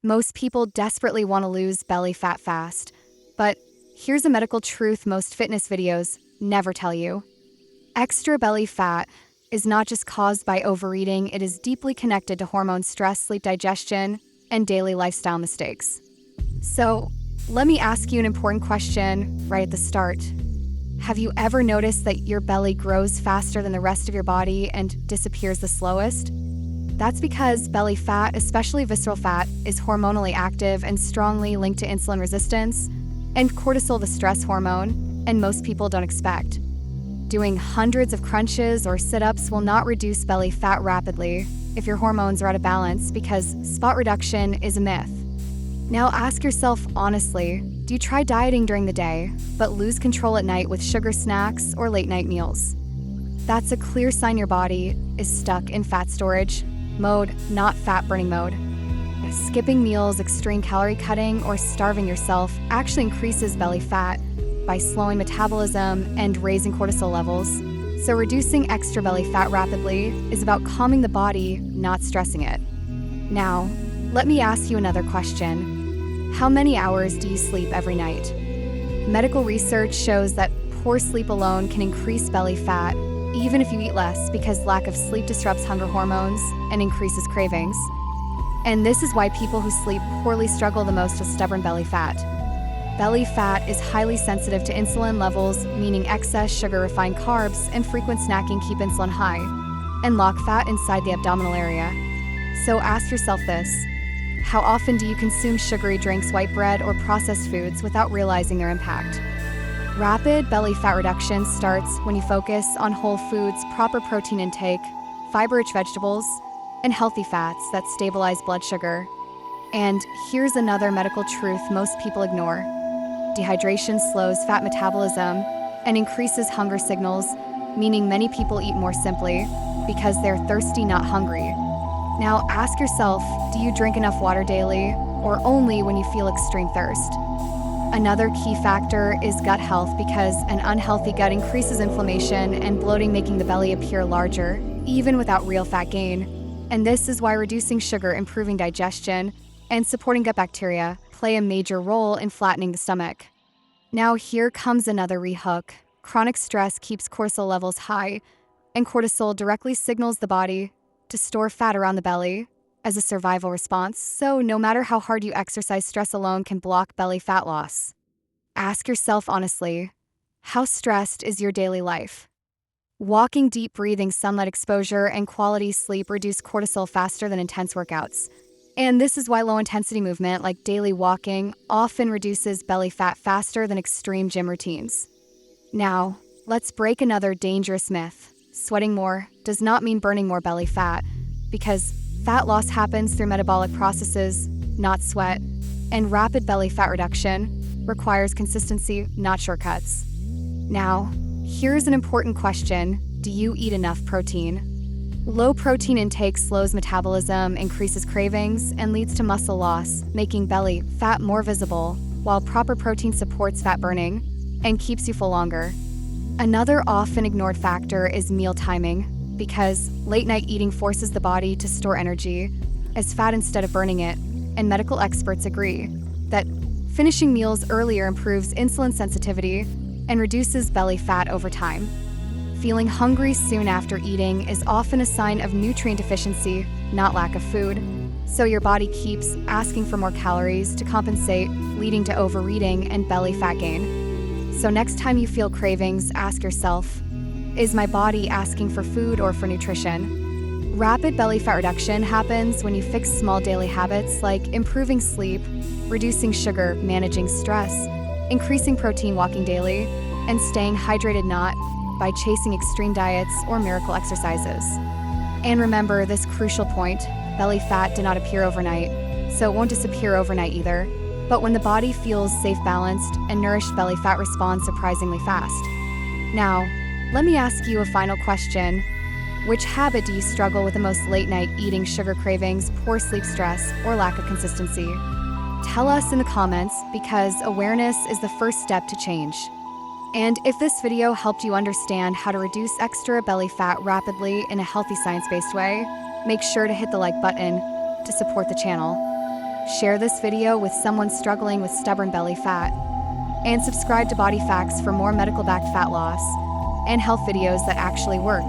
Most people desperately want to lose belly fat fast, but here's a medical truth most fitness videos never tell you. Extra belly fat is not just caused by overeating, it is deeply connected to hormone stress, sleep, digestion, and daily lifestyle mistakes. So, let me ask you an important question right at the start. Have you ever noticed that your belly grows faster than the rest of your body and disappears the slowest? That's because belly fat, especially visceral fat, is hormonally active and strongly linked to insulin resistance and cortisol, the stress hormone, and most people don't expect. Doing hundreds of crunches or sit-ups will not reduce belly fat rapidly if your hormones are out of balance, because spot reduction is a myth. Now ask yourself honestly, do you try dieting during the day, but lose control at night with sugar snacks or late-night meals? That's a clear sign your body is stuck in fat storage mode, not fat-burning mode. Skipping meals, extreme calorie cutting, or starving yourself actually increases belly fat by slowing metabolism and raising cortisol levels. So reducing extra belly fat rapidly is about calming the body, not stressing it. Now, let me ask you another question. How many hours do you sleep every night? Medical research shows that poor sleep alone can increase belly fat, even if you eat less, because lack of sleep disrupts hunger hormones and increases cravings. And this is why people who sleep poorly struggle the most with stubborn belly fat. Belly fat is highly sensitive to insulin levels, meaning excess sugar, refined carbs, and frequent snacking keep insulin high and lock fat inside the abdominal area. So ask yourself this: how often do you consume sugary drinks, white bread, or processed foods without realizing their impact? Rapid belly fat reduction starts when you focus on whole foods, proper protein intake, fiber-rich vegetables, and healthy fats that stabilize blood sugar. And here's another medical truth most people ignore. Dehydration slows fat metabolism and increases hunger signals, meaning many people eat more simply because they're thirsty, not hungry. Now ask yourself, do you drink enough water daily, or only when you feel extreme thirst? Another key factor is gut health, because an unhealthy gut increases inflammation and bloating, making the belly appear larger, even without real fat gain. And this is why reducing sugar, improving digestion, and supporting gut bacteria play a major role in flattening the stomach. Now here comes another rehook. Chronic stress keeps cortisol levels high, and cortisol directly signals the body to store fat around the belly as a survival response. So no matter how hard you exercise, stress alone can block belly fat loss. Ask yourself honestly, how stressed is your daily life? Walking, deep breathing, sunlight exposure, and quality sleep reduce cortisol faster than intense workouts. And this is why low-intensity movement, like daily walking, often reduces belly fat faster than extreme gym routines. Now, let's break another dangerous myth. Sweating more does not mean burning more belly fat, because fat loss happens through metabolic processes, not sweat, and rapid belly fat reduction requires consistency, not shortcuts. Now, here's an important question. Do you eat enough protein? Low protein intake slows metabolism, increases cravings, and leads to muscle loss, making belly fat more visible, while proper protein supports fat burning and keeps you full longer. Another often ignored factor is meal timing, because late-night eating forces the body to store energy as fat instead of burning it, and medical experts agree that finishing meals earlier improves insulin sensitivity and reduces belly fat over time. Feeling hungry soon after eating is often a sign of nutrient deficiency, not lack of food. So your body keeps asking for more calories to compensate, leading to overeating and belly fat gain. So next time you feel cravings, ask yourself, is my body asking for food or for nutrition? Rapid belly fat reduction happens when you fix small daily habits like improving sleep, reducing sugar, managing stress, increasing protein, walking daily, and staying hydrated, not by chasing extreme diets or miracle exercises. And remember this crucial point: belly fat did not appear overnight, so it won't disappear overnight either. But when the body feels safe, balanced, and nourished, belly fat responds surprisingly fast. Now, let me ask you a final question. Which habit do you struggle with the most? Late night eating, sugar cravings, poor sleep, stress, or lack of consistency? Tell us in the comments, because awareness is the first step to change. And if this video helped you understand how to reduce extra belly fat rapidly in a healthy, science-based way, make sure to hit the like button to support the channel. Share this video with someone struggling with stubborn belly fat. And subscribe to Body Facts for more medical backed fat loss and health videos that actually work.